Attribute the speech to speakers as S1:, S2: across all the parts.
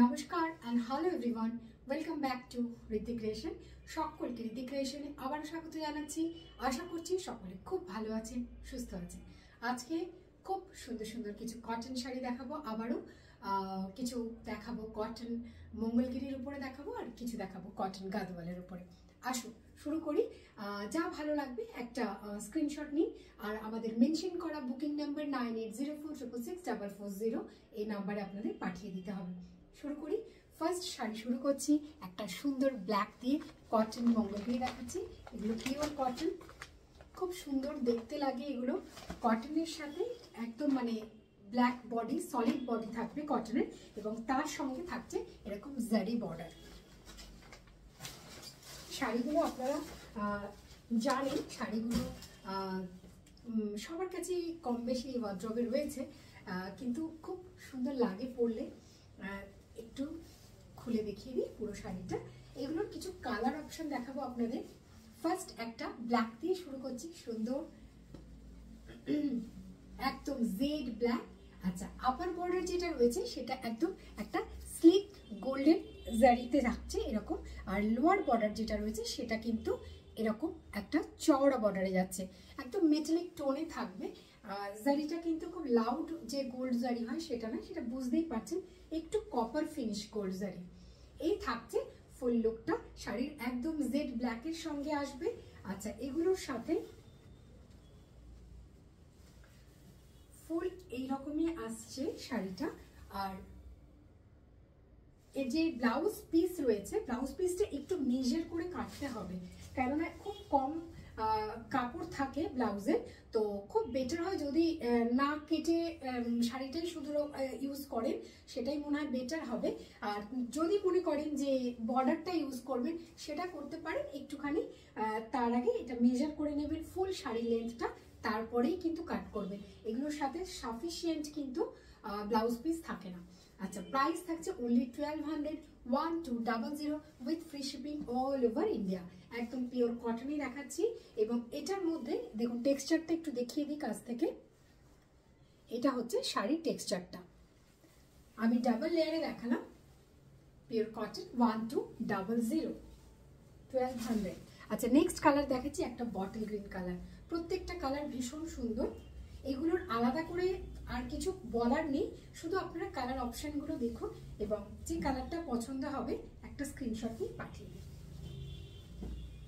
S1: নমস্কার and hello everyone, welcome back to Ritwik creation. সকলকে ঋত্বিক ক্রিয়েশনে আবার স্বাগত জানাচ্ছি। আশা করছি সকলে খুব ভালো আছেন, সুস্থ আছেন। আজকে খুব সুন্দর সুন্দর কিছু কটন শাড়ি দেখাবো, আবারও কিছু দেখাবো কটন মঙ্গলগিরির উপরে দেখাবো, আর কিছু দেখাবো কটন গাদওয়ালের উপরে। আসুন শুরু করি। যা ভালো লাগবে একটা স্ক্রিনশট নিন, আর আমাদের মেনশন করা বুকিং নাম্বার 9804666440 এই নাম্বারে আপনাদের পাঠিয়ে দিতে হবে। শুরু করি। ফার্স্ট শাড়ি শুরু করছি একটা সুন্দর ব্ল্যাক দিয়ে, কটন মঙ্গলগিরি দেখাচ্ছি। এগুলো পিওর কটন, খুব সুন্দর দেখতে লাগে এগুলো। কটনের সাথে একদম ব্ল্যাক বডি, সলিড বডি থাকবে কটনের, এবং তার সঙ্গে থাকছে এরকম জারি বর্ডার। শাড়িগুলো আপনারা জানেন, শাড়িগুলো সবার কাছেই কম বেশি ওয়ার্ড্রবে রয়েছে, কিন্তু খুব সুন্দর লাগে পরলে। একটু খুলে দেখিয়ে দিই পুরো শাড়িটা। এগুলোর কিছু কালার অপশন দেখাবো আপনাদের। ফার্স্ট একটা ব্ল্যাক দিয়ে শুরু করছি, সুন্দর একদম জেড ব্ল্যাক। আচ্ছা, আপার বর্ডার যেটা রয়েছে সেটা একদম একটা স্লিক গোল্ডেন জারিতে থাকছে এরকম, আর লোয়ার বর্ডার যেটা রয়েছে সেটা কিন্তু এরকম একটা চওড়া বর্ডারে যাচ্ছে, একদম মেটালিক টোনে থাকবে। জারিটা কিন্তু খুব লাউড যে গোল্ড জারি হয় সেটা না, সেটা বুঝতেই পারছেন, একটু কপার ফিনিশ গোল্ড জারি। এই থাকছে ফুল লুকটা শাড়ির, একদম জেড ব্ল্যাকের সঙ্গে আসবে। আচ্ছা, এগুলোর সাথে ফুল এইরকমই আসছে শাড়িটা। আর এর যে ব্লাউজ পিস রয়েছে, ব্লাউজ পিসটা একটু মেজার করে কাটতে হবে, কেননা খুব কম কাপড় থাকে ব্লাউজের, তো খুব বেটার হয় যদি না কেটে শাড়িটাই শুধু ইউজ করেন, সেটাই মনে হয় বেটার হবে। আর যদি মনে করেন যে বর্ডারটা ইউজ করবেন, সেটা করতে পারেন একটুখানি। তার আগে এটা মেজার করে নেবেন ফুল শাড়ির লেন্থটা, তারপরেই কিন্তু কাট করবেন। এগুলোর সাথে সাফিসিয়েন্ট কিন্তু ব্লাউজ পিস থাকে না। আচ্ছা, প্রাইস থাকছে only 1200 with free shipping all over India. একদম পিওর কটনই দেখাচ্ছি, এবং এটার মধ্যে দেখুন টেক্সচারটা একটু দেখিয়ে দিই কাছ থেকে। এটা হচ্ছে শাড়ির টেক্সচারটা, আমি ডাবল লেয়ারে দেখালাম। Pure cotton 1200। আচ্ছা, নেক্সট কালার দেখাচ্ছি একটা বটল গ্রিন কালার। প্রত্যেকটা কালার ভীষণ সুন্দর, এগুলোর আলাদা করে আর কিছু বলার নেই, শুধু আপনারা কালার অপশনগুলো দেখুন, এবং যে কালারটা পছন্দ হবে একটা স্ক্রিনশট নিয়ে পাঠিয়ে দিন।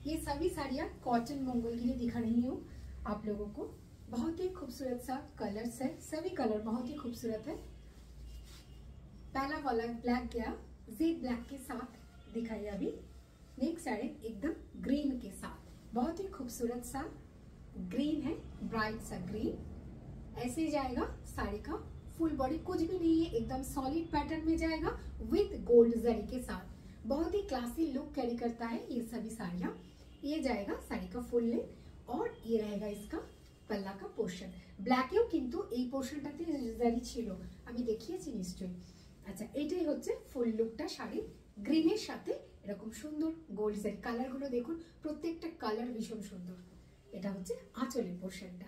S1: ये सभी साड़ियाँ कॉटन मंगलगिरी दिखा रही हूँ आप लोगों को। बहुत ही खूबसूरत सा कलर्स है, सभी कलर बहुत ही खूबसूरत है। पहला वाला ब्लैक गया, जेड ब्लैक के साथ दिखाई अभी। नेक्स्ट साड़ी एकदम ग्रीन के साथ, बहुत ही खूबसूरत सा ग्रीन है, ब्राइट सा ग्रीन। ऐसे ही जाएगा साड़ी का फुल बॉडी, कुछ भी नहीं है, एकदम सॉलिड पैटर्न में जाएगा विथ गोल्ड जरी के साथ। बहुत ही क्लासी लुक कैरी करता है ये सभी साड़ियाँ। ये जाएगा साड़ी का फुल लेंथ, और ये रहेगा इसका पल्ला का पोर्शन। ব্ল্যাকেও কিন্তু এই পোর্শনটাতে জারি ছিল, আমি দেখিয়েছি নিশ্চয়ই। আচ্ছা, এটাই হচ্ছে ফুল লুকটা শাড়ি, গ্রিনের সাথে এরকম সুন্দর গোল্ড জারি। কালারগুলো দেখুন, প্রত্যেকটা কালার ভীষণ সুন্দর। এটা হচ্ছে আঁচলের পোর্শনটা।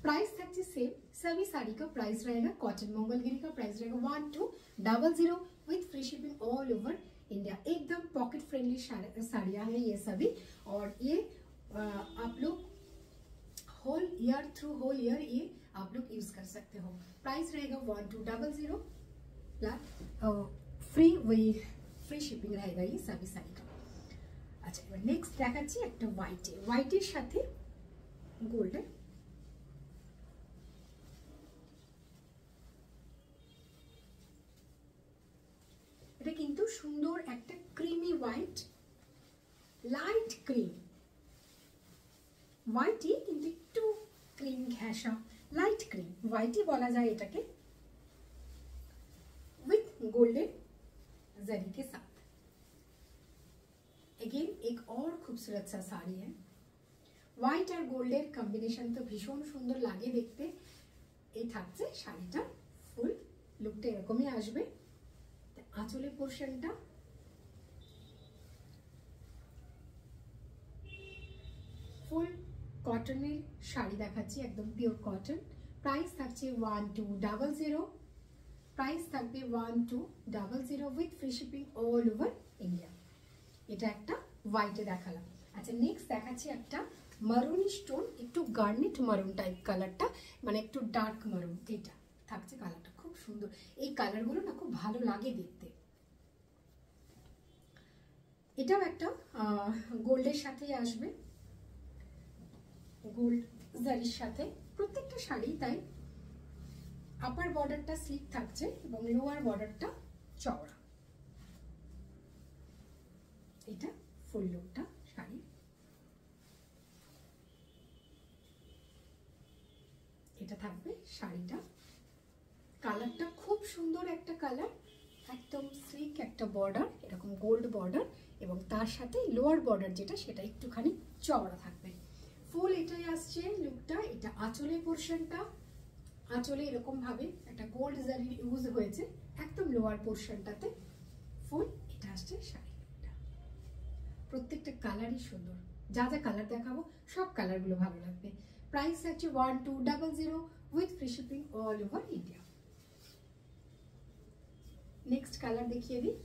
S1: प्राइस থাকছে सेम, सभी साड़ी का प्राइस रहेगा, कॉटन मंगलगिरी का प्राइस रहेगा 1200 with free shipping all over India. एकदम पॉकेट फ्रेंडली साड़ियाँ हैं ये सभी, और ये आप लोग होल ईयर ये आप लोग यूज कर सकते हो। प्राइस रहेगा 1200 प्लस फ्री शिपिंग रहेगा ये सभी साड़ी का। अच्छा, नेक्स्ट দেখাচ্ছি একটা হোয়াইটের সাথে গোল্ডেন। এটা কিন্তু সুন্দর একটা ক্রিমি হোয়াইট, লাইট ক্রিম হোয়াইটই, কিন্তু একটু ক্রিম ঘেঁষা, লাইট ক্রিম হোয়াইটই বলা যায় এটাকে, विथ गोल्डन जरी के साथ। अगेन एक और खूबसूरत सा साड़ी है, হোয়াইট আর গোল্ডের কম্বিনেশন তো ভীষণ সুন্দর লাগে দেখতে। এই থাকছে শাড়িটা, ফুল লুকটা এরকমই আসবে। আঁচলের পোর্শনটা ফুল কটনের শাড়ি দেখাচ্ছি, একদম পিওর কটন। প্রাইস থাকছে 1200 প্রাইস থাকবে 1200 with free shipping all over India. এটা একটা হোয়াইটে দেখালাম। আচ্ছা নেক্সট দেখাচ্ছি একটা মারুন স্টোন, একটু গার্নেট মারুন টাইপ কালারটা, মানে একটু ডার্ক মারুন। এটা থাকছে কালারটা খুব সুন্দর। এই কালারগুলো না খুব ভালো লাগে দেখতে। এটাও একটা গোল্ডের সাথে আসবে, গোল্ড জারির সাথে প্রত্যেকটা শাড়ি তাই। আপার বর্ডারটা স্লিপ থাকছে এবং লোয়ার বর্ডারটা চওড়া। এটা ফুল লুকটা শাড়ি। এটা থাকবে শাড়িটা। কালারটা খুব সুন্দর একটা কালার, একদম স্লিক একটা বর্ডার, এরকম গোল্ড বর্ডার, এবং তার সাথে লোয়ার বর্ডার যেটা সেটা একটুখানি চওড়া থাকবে। ফুল এটাই আসছে লুকটা। এটা আঁচলের পোর্শনটা, আঁচলে এরকম ভাবে একটা গোল্ড জারি ইউজ হয়েছে একদম লোয়ার পোর্শনটাতে। ফুল এটা আসছে শাড়িটা। প্রত্যেকটা কালারই সুন্দর। যা যা কালার দেখাবো সব কালারগুলো ভালো লাগবে। প্রাইস আছে 1200 with free shipping all over India. Next colour দেখিয়ে দিই।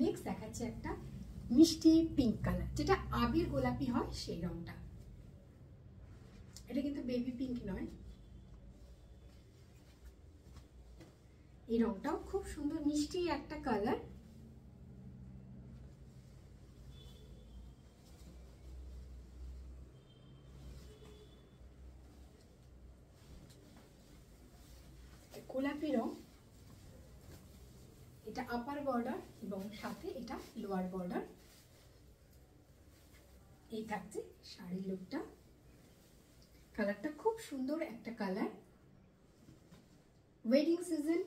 S1: নেক্সট দেখাচ্ছে একটা মিষ্টি পিঙ্ক কালার, যেটা আবির গোলাপি হয় সেই রংটা। এটা কিন্তু বেবি পিঙ্ক নয়। এই রংটাও খুব সুন্দর মিষ্টি একটা কালার। গোলাপি রং। এটা আপার বর্ডার এবং সাথে এটা লোয়ার বর্ডার। এই থাকছে শাড়ির লুকটা। কালারটা খুব সুন্দর একটা কালার। ওয়েডিং সিজন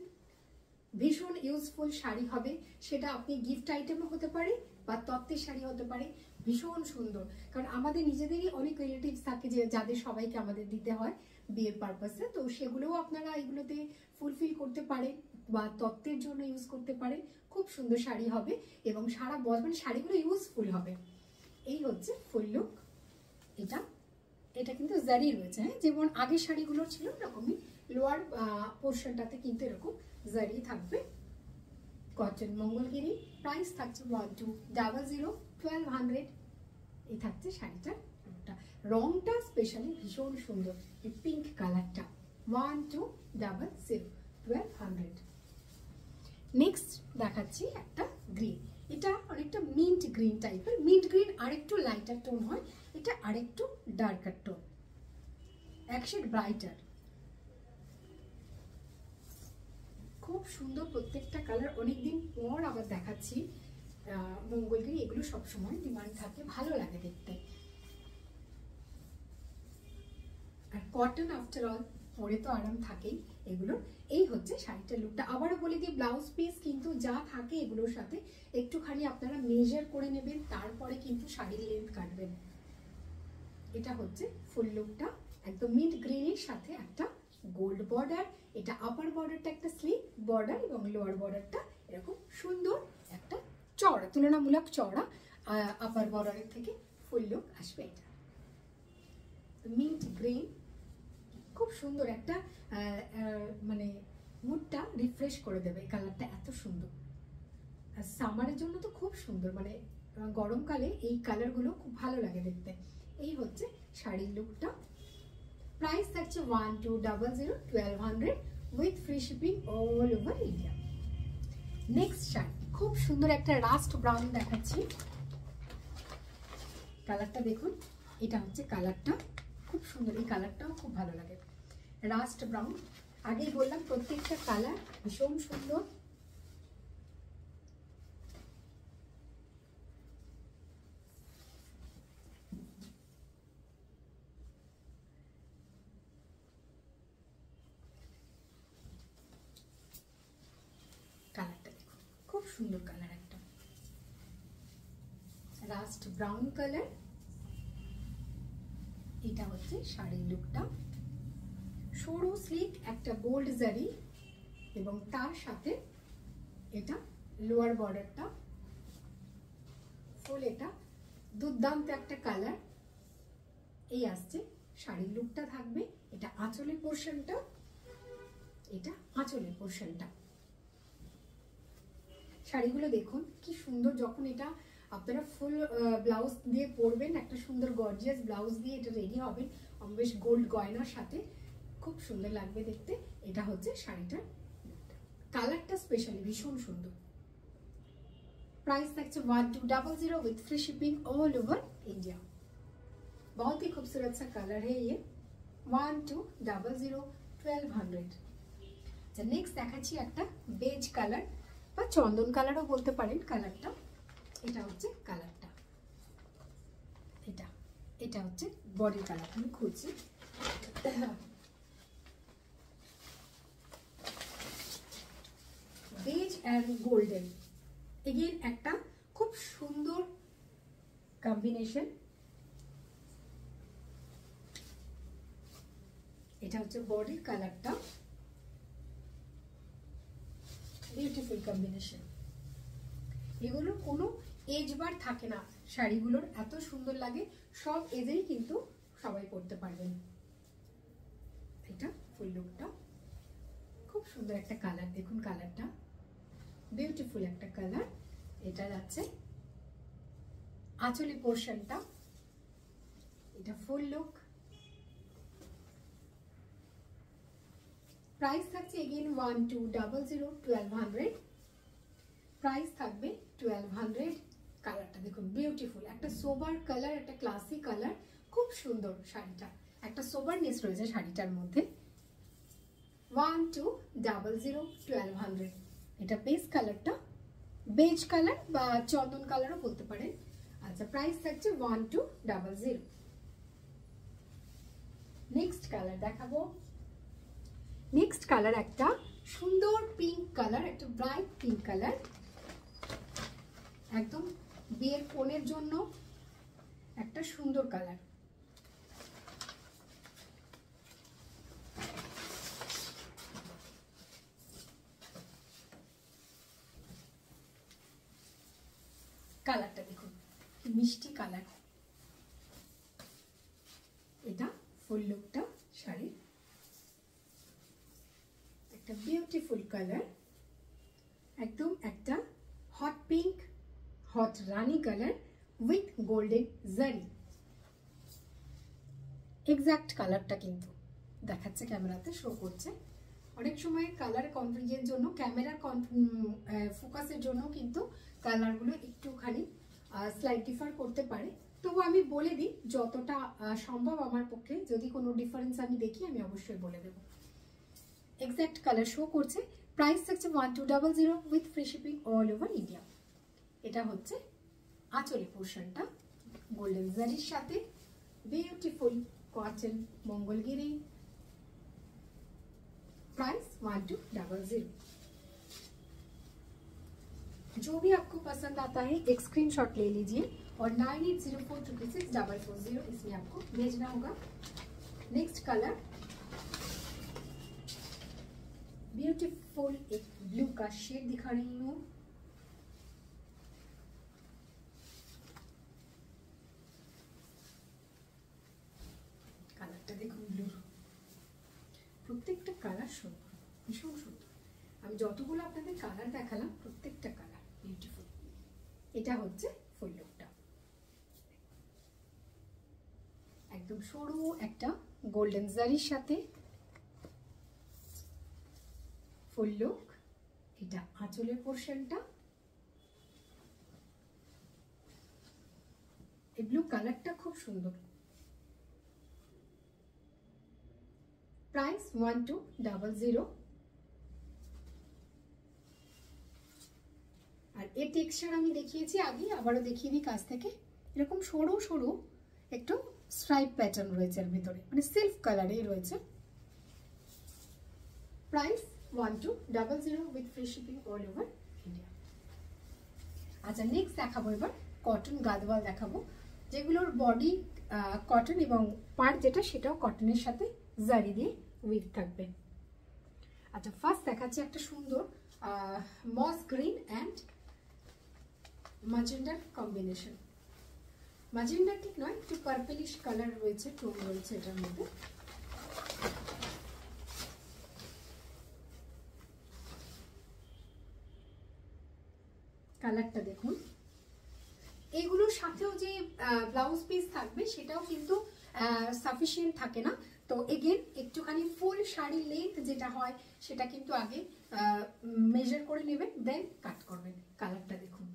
S1: ভীষণ ইউজফুল শাড়ি হবে। সেটা আপনি গিফট আইটেমও হতে পারে বা তত্ত্বের শাড়ি হতে পারে। ভীষণ সুন্দর, কারণ আমাদের নিজেদেরই অনেক রিলেটিভস থাকে যে যাদের সবাইকে আমাদের দিতে হয় বিয়ের পারপাসে, তো সেগুলোও আপনারা এগুলোতে ফুলফিল করতে পারেন বা তত্ত্বের জন্য ইউজ করতে পারেন। খুব সুন্দর শাড়ি হবে এবং সারা বছর মানে শাড়িগুলো ইউজফুল হবে। এই হচ্ছে ফুল লুক। এটা এটা কিন্তু জারি রয়েছে, হ্যাঁ, যেমন আগের শাড়িগুলো ছিল এরকমই। লোয়ার পোর্শনটাতে কিন্তু এরকম জারি থাকবে। কটন মঙ্গলগিরি। প্রাইস থাকছে 1200 এই থাকছে শাড়িটার লুকটা। রংটা স্পেশালি ভীষণ সুন্দর, এই পিঙ্ক কালারটা। 1200। নেক্সট দেখাচ্ছি একটা গ্রিন। এটা অনেকটা মিন্ট গ্রিন টাইপের। মিন্ট গ্রিন আরেকটু লাইটার টোন হয়, এটা আরেকটু ডার্কার টোন, এক শেড ব্রাইটার। খুব সুন্দর প্রত্যেকটা কালার। অনেকদিন পর আবার দেখাচ্ছি মঙ্গলগিরি। এগুলো সবসময় ডিমান্ড থাকে, ভালো লাগে দেখতে। আর কটন আফটার অল পরে তো আরাম থাকেই এগুলো। এই হচ্ছে শাড়িটার লুকটা। আবারও বলে দিই, ব্লাউজ পিস কিন্তু যা থাকে এগুলোর সাথে একটুখানি আপনারা মেজার করে নেবেন, তারপরে কিন্তু শাড়ির লেন্থ কাটবেন। এটা হচ্ছে ফুল লুকটা, একদম মিন্ট গ্রিনের সাথে একটা গোল্ড বর্ডার। এটা আপার বর্ডারটা একটা স্লিপ বর্ডার এবং লোয়ার বর্ডারটা এরকম সুন্দর একটা চওড়া, তুলনামূলক চওড়া আপার বর্ডারের থেকে ফুল লুক আসবে। এটা মিন্ট গ্রিন, খুব সুন্দর একটা মানে মুডটা রিফ্রেশ করে দেবে। এই কালারটা এত সুন্দর, আর সামারের জন্য তো খুব সুন্দর, মানে গরমকালে এই কালারগুলো খুব ভালো লাগে দেখতে। এই হচ্ছে শাড়ির লুকটা। প্রাইস থাকছে 1200 with free shipping all over India. Next sari খুব সুন্দর একটা রাস্ট ব্রাউন দেখাচ্ছি। কালারটা দেখুন, এটা হচ্ছে কালারটা, খুব সুন্দর। এই কালারটাও খুব ভালো লাগে, রাস্ট ব্রাউন। আগেই বললাম প্রত্যেকটা কালার ভীষণ সুন্দর। কালারটা দেখুন, খুব সুন্দর কালার, একটা রাস্ট ব্রাউন কালার। এটা হচ্ছে শাড়ির লুকটা। সরু স্লিক একটা গোল্ড জারি এবং তার সাথে এটা লোয়ার বর্ডারটা ফুল। এটা দুর্দান্ত একটা কালার। এই আসছে শাড়ির লুকটা থাকবে। এটা আঁচলের পোর্শনটা, এটা আঁচলের পোর্শনটা। শাড়িগুলো দেখুন কি সুন্দর, যখন এটা আপনারা ফুল ব্লাউজ দিয়ে পরবেন, একটা সুন্দর গর্জিয়াস ব্লাউজ দিয়ে এটা রেডি হবেন বেশ গোল্ড গয়নার সাথে, খুব সুন্দর লাগবে দেখতে। এটা হচ্ছে শাড়িটার কালারটা স্পেশালি ভীষণ সুন্দর। प्राइस থাকছে 1200 with free shipping all over India. बहुत ही खूबसूरत सा कलर है ये 1200 1200। আচ্ছা নেক্সট দেখাচ্ছি একটা বেজ কালার বা চন্দন কালারও বলতে পারেন কালারটা। এটা হচ্ছে কালারটা, এটা হচ্ছে বডি কালার। আমি খুঁজছি বেজ এন্ড গোল্ডেন, এগেইন একটা খুব সুন্দর কম্বিনেশন। এটা হচ্ছে বডির কালারটা, বিউটিফুল কম্বিনেশন। এগুলো কোনো এজ বার থাকে না, শাড়িগুলোর এত সুন্দর লাগে, সব এজেই কিন্তু সবাই পরতে পারবেন। এটা ফুল লুকটা খুব সুন্দর একটা কালার, দেখুন কালারটা বিউটিফুল একটা কালার। এটা যাচ্ছে আঁচলি পোর্শনটা, এটা ফুল লুক। প্রাইস থাকছে এগেইন 1200 1200। প্রাইস থাকবে 1200। কালারটা দেখুন বিউটিফুল, একটা সোবার কালার, একটা ক্লাসি কালার, খুব সুন্দর শাড়িটা, একটা সোবারনেস রয়েছে শাড়িটার মধ্যে। 1200 1200। এটা বেজ কালারটা, বেজ কালার বা চন্দন কালারও বলতে পারেন। আচ্ছা প্রাইস থাকছে 1200। নেক্সট কালার দেখাবো। নেক্সট কালার একটা সুন্দর পিঙ্ক কালার, একটা ব্রাইট পিঙ্ক কালার, একদম বিয়ের কোণের জন্য একটা সুন্দর কালার। কালারটা দেখুন মিষ্টি কালার। এটা ফুল লুকটা শাড়ির, একটা বিউটিফুল কালার, একদম একটা hot pink, hot Rani colour with golden জারি। এক্সাক্ট কালারটা কিন্তু দেখাচ্ছে, ক্যামেরাতে শো করছে। অনেক সময় কালার কনফিউজের জন্য, ক্যামেরার ফোকাসের জন্য কিন্তু কালারগুলো একটুখানি স্লাইট ডিফার করতে পারে। তবু আমি বলে দিই যতটা সম্ভব আমার পক্ষে, যদি কোনো ডিফারেন্স আমি দেখি আমি অবশ্যই বলে দেব। এক্সাক্ট কালার শো করছে। প্রাইস থাকছে 1200 with free shipping all over India. এটা হচ্ছে আঁচলের পোর্শনটা গোল্ডেন জারির সাথে, বিউটিফুল कॉटन मंगलगिरी। प्राइस 1200। जो भी आपको पसंद आता है एक स्क्रीनशॉट ले लीजिए और 9804266440 इसमें आपको भेजना होगा। नेक्स्ट कलर ब्यूटीफुल एक ब्लू का शेड दिखा रही हूँ। কালারটা দেখুন ব্লু, প্রত্যেকটা কালার সুন্দর, ভীষণ সুন্দর। আমি যতগুলো আপনাদের কালার দেখালাম প্রত্যেকটা কালার বিউটিফুল। এটা হচ্ছে ফুল লুকটা, একদম সরু একটা গোল্ডেন জারির সাথে ফুল লুক। এটা আঁচলের পোর্শনটা, এই ব্লু কালারটা খুব সুন্দর। प्राइस 1200। আর এই টেক্সচার আমি দেখিয়েছি আগে, আবারও দেখিয়ে দিই কাছ থেকে। এরকম সরু সরু একটু স্ট্রাইপ প্যাটার্ন রয়েছে এর ভিতরে, মানে সিল্ক কালারেই রয়েছে। Price 1200 with free shipping all over India. আচ্ছা নেক্সট দেখাবো এবার কটন গাদওয়াল দেখাবো, যেগুলোর বডি কটন এবং পার্ট যেটা সেটাও কটনের সাথে জারি দিয়ে উইথ থাকবে। আচ্ছা ফার্স্ট দেখাচ্ছি একটা সুন্দর মস গ্রিন অ্যান্ড ম্যাজেন্ডার কম্বিনেশন। ম্যাজেন্ডা ঠিক নয়, একটু পার্পলিশ কালার রয়েছে, টোন রয়েছে এটার মধ্যে। কালারটা দেখুন। এগুলোর সাথেও যে ব্লাউজ পিস থাকবে সেটাও কিন্তু সাফিসিয়েন্ট থাকে না। তো এগেন একটুখানি ফুল শাড়ির লেন্থ যেটা হয় সেটা কিন্তু আগে মেজার করে নেবেন, দেন কাট করবেন। কালারটা দেখুন,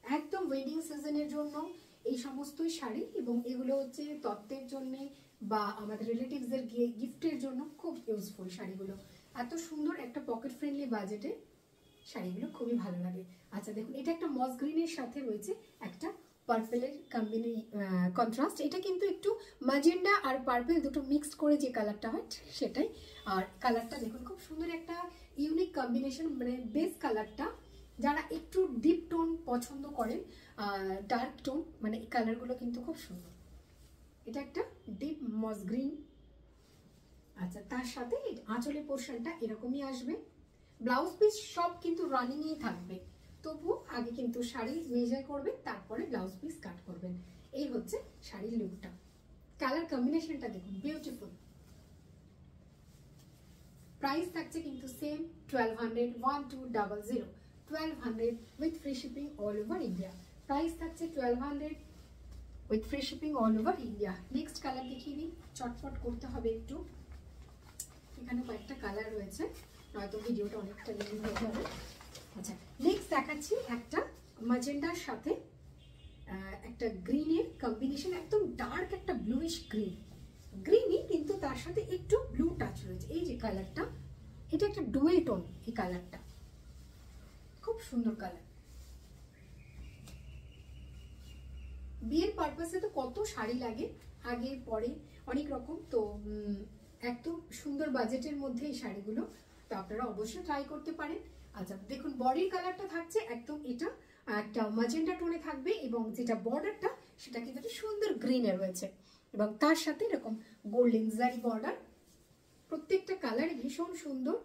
S1: একদম ওয়েডিং সিজনের জন্য এই সমস্ত শাড়ি, এবং এগুলো হচ্ছে তত্ত্বের জন্য বা আমাদের রিলেটিভসদের গিফটের জন্য খুব ইউজফুল শাড়িগুলো। এত সুন্দর একটা পকেট ফ্রেন্ডলি বাজেটে শাড়িগুলো খুবই ভালো লাগে। আচ্ছা দেখুন, এটা একটা মস গ্রিনের সাথে রয়েছে একটা পার্পেলের কন্ট্রাস্ট। এটা কিন্তু একটু ম্যাজেন্ডা আর পার্পেল দুটো মিক্সড করে যে কালারটা হয় সেটাই। আর কালারটা দেখুন, খুব সুন্দর একটা ইউনিক কম্বিনেশন, মানে বেস কালারটা যারা একটু ডিপ টোন পছন্দ করেন, ডার্ক টোন, মানে এই কালারগুলো কিন্তু খুব সুন্দর। এটা একটা ডিপ মস গ্রিন। আচ্ছা, তার সাথে আঁচলের পোর্শনটা এরকমই আসবে। ব্লাউজ পিস সব কিন্তু রানিংয়েই থাকবে, তবু আগে কিন্তু শাড়ি মেজার করবেন, তারপরে ব্লাউজ পিস কাট করবেন। এই হচ্ছে শাড়ির লুকটা। কালার কম্বিনেশনটা দেখুন, বিউটিফুল। প্রাইস থাকছে কিন্তু same 1200, 1200, 1200 with free shipping all over India. Price থাকছে 1200 with free shipping all over India. Next colour দেখিয়ে দিই, চটপট করতে হবে একটু। এখানে কয়েকটা কালার রয়েছে, নয়তো ভিডিওটা অনেকটা লেন্থ হয়ে যাবে। আচ্ছা, নেক্সট দেখাচ্ছি একটা ম্যাজেন্ডার সাথে একটা গ্রিনের কম্বিনেশন, একদম ডার্ক একটা ব্লুইশ গ্রিনই কিন্তু তার সাথে একটু ব্লু টাচ রয়েছে। এই যে কালারটা, এটা একটা ডুয়েল টোন। এই কালারটা খুব সুন্দর কালার। বিয়ের পারপাসে তো কত শাড়ি লাগে, আগে পরে অনেক রকম। তো একদম সুন্দর বাজেটের মধ্যে এই শাড়িগুলো, তো আপনারা অবশ্যই ট্রাই করতে পারেন। আচ্ছা দেখুন, বডির কালারটা থাকছে একদম এটা একটা ম্যাজেন্ডা টোনে থাকবে, এবং যেটা বর্ডারটা সেটা কিন্তু একটা সুন্দর গ্রিনে রয়েছে, এবং তার সাথে এরকম গোল্ডেন জারি বর্ডার। প্রত্যেকটা কালার ভীষণ সুন্দর।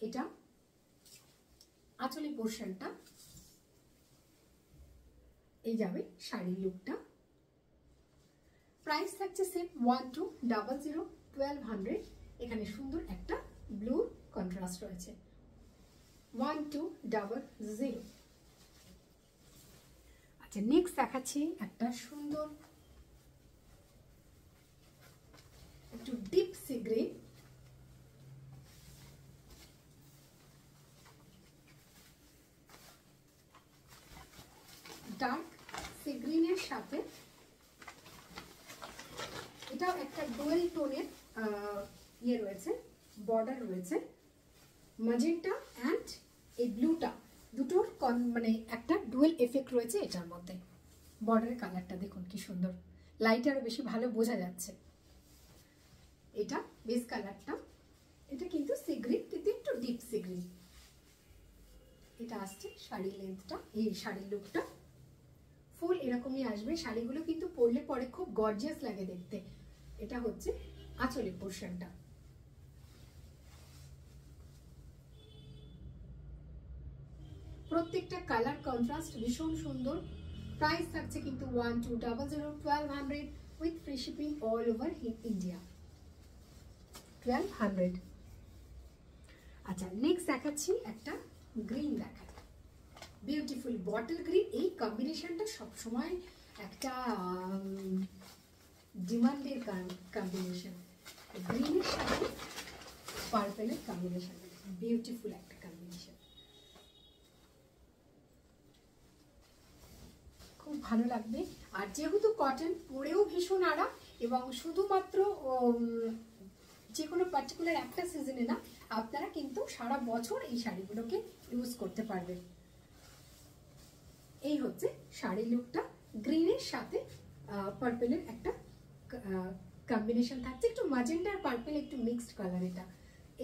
S1: এটা আঁচলের পোর্শনটা, এই যাবে শাড়ির লুকটা। প্রাইস থাকছে সেম 1200, 1200। এখানে সুন্দর একটা ব্লু কন্ট্রাস্ট রয়েছে, 1200। আচ্ছা, নেক্সট দেখাচ্ছি একটা সুন্দর একটু deep sea green. Dark sea গ্রিনের সাথে এটাও একটা ডুয়েল টোনের ইয়ে রয়েছে, বর্ডার রয়েছে। ম্যাজেন্টা অ্যান্ড এই ব্লুটা দুটোর মানে একটা ডুয়েল এফেক্ট রয়েছে এটার মধ্যে। বর্ডারের কালারটা দেখুন কি সুন্দর, লাইট আরো বেশি ভালো বোঝা যাচ্ছে। এটা বেস কালারটা, এটা কিন্তু সি গ্রিন, কিন্তু একটু ডিপ সি গ্রিন। এটা আসছে শাড়ির লেন্থটা, এই শাড়ির লুকটা ফুল এরকমই আসবে। শাড়িগুলো কিন্তু পরলে পরে খুব গর্জিয়াস লাগে দেখতে। এটা হচ্ছে আঁচলের পোর্শনটা। প্রত্যেকটা কালার কন্ট্রাস্ট ভীষণ সুন্দর। প্রাইস থাকছে কিন্তু 1200, 1200 with free shipping all over India, 1200। আচ্ছা, নেক্সট দেখাচ্ছি একটা গ্রিন দেখায়, বিউটিফুল বটল গ্রিন। এই কম্বিনেশনটা সবসময় একটা ডিমান্ডের কম্বিনেশন, গ্রিনের সাথে পার্পেলের কম্বিনেশন, বিউটিফুল একটা কম্বিনেশন, খুব ভালো লাগবে। আর যেহেতু কটন, পরেও ভীষণ আরাম, এবং শুধুমাত্র যে কোনো পার্টিকুলার একটা সিজনে না, আপনারা কিন্তু সারা বছর এই শাড়িগুলোকে ইউজ করতে পারবেন। এই হচ্ছে শাড়ির লুকটা, গ্রিনের সাথে পার্পেলের একটা কম্বিনেশন থাকছে, একটু ম্যাজেন্ডা আর পার্পেল একটু মিক্সড কালার। এটা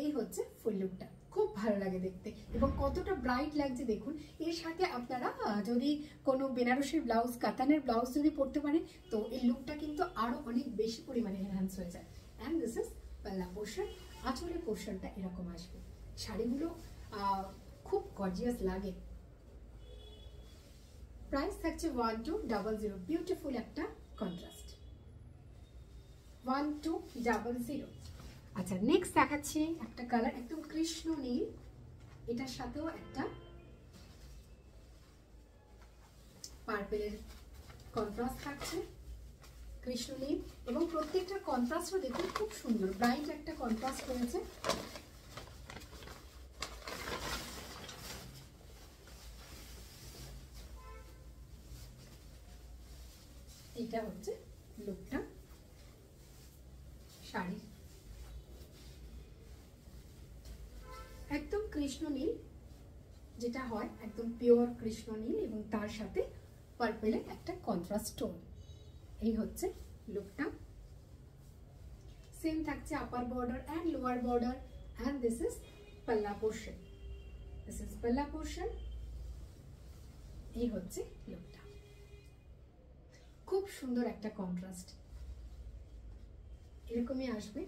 S1: এই হচ্ছে ফুল লুকটা, খুব ভালো লাগে দেখতে, এবং কতটা ব্রাইট লাগছে দেখুন। এর সাথে আপনারা যদি কোনো বেনারসির ব্লাউজ, কাতানের ব্লাউজ যদি পরতে পারেন, তো এই লুকটা কিন্তু আরো অনেক বেশি পরিমাণে এনহ্যান্স হয়ে যায়। অ্যান্ড দিস ইজ পাল্লা পোর্শন, আঁচলের পোর্শনটা এরকম আসবে। শাড়িগুলো খুব গর্জিয়াস লাগে। প্রাইস থাকছে 1200, বিউটিফুল একটা কন্ট্রাস্ট, 1200। আচ্ছা, নেক্সট দেখাচ্ছি একটা কালার একদম কৃষ্ণ নীল, এটার সাথেও একটা পার্পেলের কন্ট্রাস্ট থাকছে, কৃষ্ণ নীল, এবং প্রত্যেকটা কন্ট্রাস্টও দেখুন খুব সুন্দর ব্রাইট একটা কন্ট্রাস্ট রয়েছে। এটা হচ্ছে লুকটা শাড়ির, একদম কৃষ্ণ নীল যেটা হয়, একদম পিওর কৃষ্ণ নীল এবং তার সাথে পার্পেলের একটা কন্ট্রাস্ট টোন। এই হচ্ছে লুকটা। সেম থাকছে upper border and lower border, and this is পাল্লা পোর্শন। দিস ইজ পাল্লা পোর্শন। এই হচ্ছে লুকটা, খুব সুন্দর একটা কন্ট্রাস্ট, এরকমই আসবে।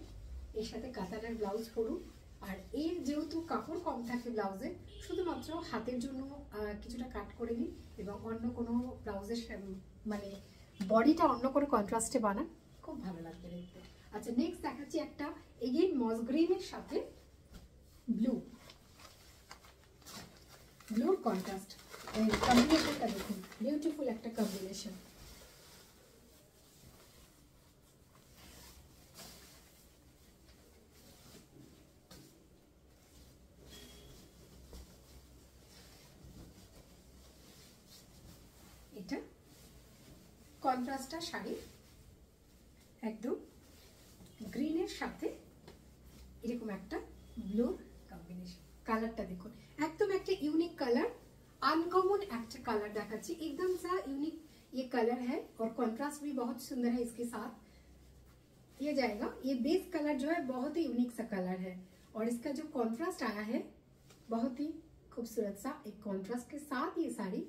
S1: এর সাথে কাতানার ব্লাউজ পরুন। আর এর যেহেতু কাপড় কম থাকে ব্লাউজে, শুধুমাত্র হাতের জন্য কিছুটা কাট করে নিন এবং অন্য কোনো ব্লাউজের মানে বডিটা অন্য কোনো কন্ট্রাস্টে বানান, খুব ভালো লাগবে দেখতে। আচ্ছা, নেক্সট দেখাচ্ছি একটা এগেইন মস গ্রিনের সাথে ব্লুর কন্ট্রাস্ট। এই কম্বিনেশনটা দেখুন, বিউটিফুল একটা কম্বিনেশন। এটা কন্ট্রাস্টটা শাড়ি একদম গ্রিনের সাথে এরকম একটা ব্লুর কম্বিনেশন। কালারটা দেখুন, একদম একটা यूनिक कलर, अनकॉमन একটা कलर দেখাচ্ছি। एकदम सा यूनिक ये कलर है और कंट्रास्ट भी बहुत सुंदर है इसके साथ। ये जाएगा, ये बेस कलर जो है बहुत ही यूनिक सा कलर है और इसका जो कंट्रास्ट आया है बहुत ही खूबसूरत सा एक कंट्रास्ट के साथ ये साड़ी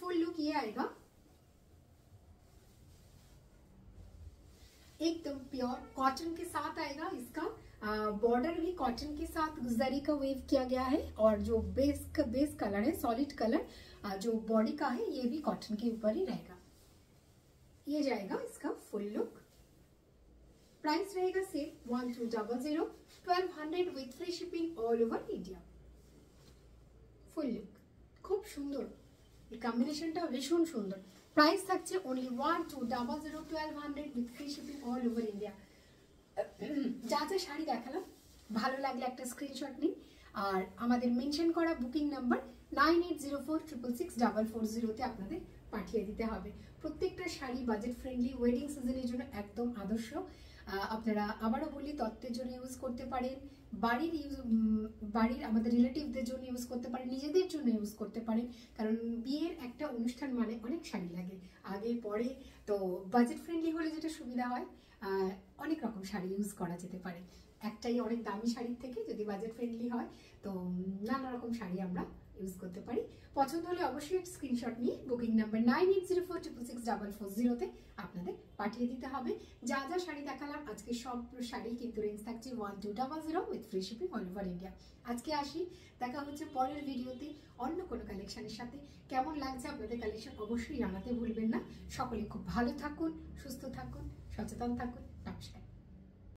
S1: फुल लुक ये आएगा एकदम प्योर कॉटन के साथ आएगा। इसका बॉर्डर भी कॉटन के साथ जरी का वेव किया गया है और जो बेस कलर है सॉलिड कलर जो बॉडी का है ये भी कॉटन के ऊपर ही रहेगा। ये जाएगा इसका फुल लुक। प्राइस रहेगा same 1200 1200 with free shipping all over India. Full look खूब सुंदर, এই কম্বিনেশনটা ভীষণ সুন্দর। প্রাইস থাকছে only 1200 1200 with free shipping all over India. যা যা শাড়ি দেখালাম ভালো লাগলে একটা স্ক্রিনশট নিন আর আমাদের মেনশন করা বুকিং নাম্বার 9804666440 আপনাদের পাঠিয়ে দিতে হবে। প্রত্যেকটা শাড়ি বাজেট ফ্রেন্ডলি, ওয়েডিং সিজনের জন্য একদম আদর্শ। আপনারা আবারও বলি তত্ত্বের জন্য ইউজ করতে পারেন, বাড়ির আমাদের রিলেটিভদের জন্য ইউজ করতে পারেন, নিজেদের জন্য ইউজ করতে পারেন। কারণ বিয়ের একটা অনুষ্ঠান মানে অনেক শাড়ি লাগে আগে পরে, তো বাজেট ফ্রেন্ডলি হলে যেটা সুবিধা হয় অনেক রকম শাড়ি ইউজ করা যেতে পারে। একটাই অনেক দামি শাড়ির থেকে যদি বাজেট ফ্রেন্ডলি হয় তো নানা রকম শাড়ি আমরা ইউজ করতে পারি। পছন্দ হলে অবশ্যই স্ক্রিনশট নিয়ে বুকিং নাম্বার 9804666440 আপনাদের পাঠিয়ে দিতে হবে। যা যা শাড়ি দেখালাম আজকে সব শাড়ি কিন্তু রেঞ্জ থাকছে 1200 with free shipping all over India. আজকে আসি, দেখা হচ্ছে পরের ভিডিওতে অন্য কোনো কালেকশনের সাথে। কেমন লাগছে আপনাদের কালেকশন অবশ্যই জানাতে ভুলবেন না। সকলে খুব ভালো থাকুন, সুস্থ থাকুন, সচেতন থাকুন। নমস্কার।